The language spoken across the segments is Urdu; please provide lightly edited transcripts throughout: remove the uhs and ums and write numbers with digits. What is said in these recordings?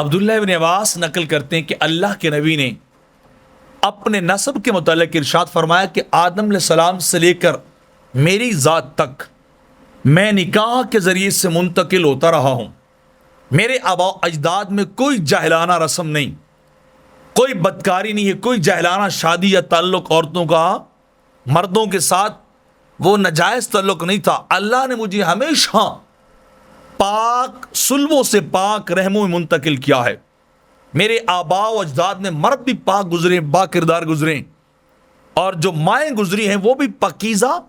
عبداللہ ابن عباس نقل کرتے ہیں کہ اللہ کے نبی نے اپنے نسب کے متعلق ارشاد فرمایا کہ آدم علیہ السلام سے لے کر میری ذات تک میں نکاح کے ذریعے سے منتقل ہوتا رہا ہوں. میرے آباء و اجداد میں کوئی جاہلانہ رسم نہیں، کوئی بدکاری نہیں ہے، کوئی جاہلانہ شادی یا تعلق عورتوں کا مردوں کے ساتھ وہ ناجائز تعلق نہیں تھا. اللہ نے مجھے ہمیشہ پاک سلبوں سے پاک رحموں میں منتقل کیا ہے. میرے آباء و اجداد میں مرد بھی پاک گزرے، با کردار گزرے، اور جو مائیں گزری ہیں وہ بھی پاکیزہ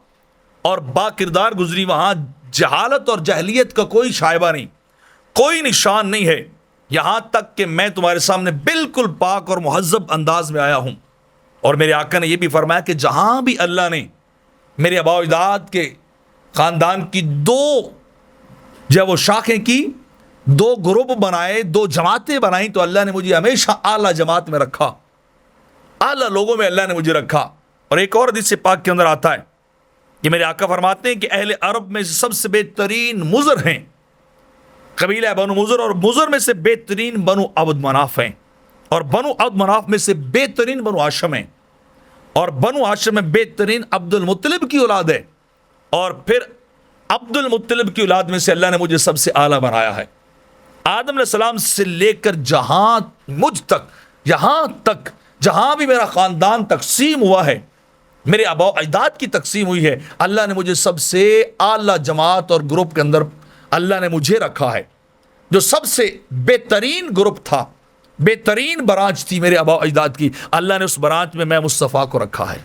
اور با کردار گزری. وہاں جہالت اور جہلیت کا کوئی شائبہ نہیں، کوئی نشان نہیں ہے، یہاں تک کہ میں تمہارے سامنے بالکل پاک اور مہذب انداز میں آیا ہوں. اور میرے آقا نے یہ بھی فرمایا کہ جہاں بھی اللہ نے میرے آباء و اجداد کے خاندان کی دو وہ شاخیں کی، دو گروپ بنائے، دو جماعتیں بنائیں، تو اللہ نے مجھے ہمیشہ اعلیٰ جماعت میں رکھا، اعلیٰ لوگوں میں اللہ نے مجھے رکھا. اور ایک اور حدیث پاک کے اندر آتا ہے کہ میرے آقا فرماتے ہیں کہ اہل عرب میں سے سب سے بہترین مضر ہیں قبیلہ بنو مضر، اور مضر میں سے بہترین بنو عبد مناف ہیں، اور بنو عبد مناف میں سے بہترین بنو ہاشم ہیں، اور بنو ہاشم میں بہترین عبد المطلب کی اولاد ہے، اور پھر عبد المطلب کی اولاد میں سے اللہ نے مجھے سب سے اعلیٰ بنایا ہے. آدم علیہ السلام سے لے کر جہاں مجھ تک، یہاں تک جہاں بھی میرا خاندان تقسیم ہوا ہے، میرے آباء و اجداد کی تقسیم ہوئی ہے، اللہ نے مجھے سب سے اعلیٰ جماعت اور گروپ کے اندر اللہ نے مجھے رکھا ہے. جو سب سے بہترین گروپ تھا، بہترین برانچ تھی میرے آباء و اجداد کی، اللہ نے اس برانچ میں مصطفیٰ کو رکھا ہے.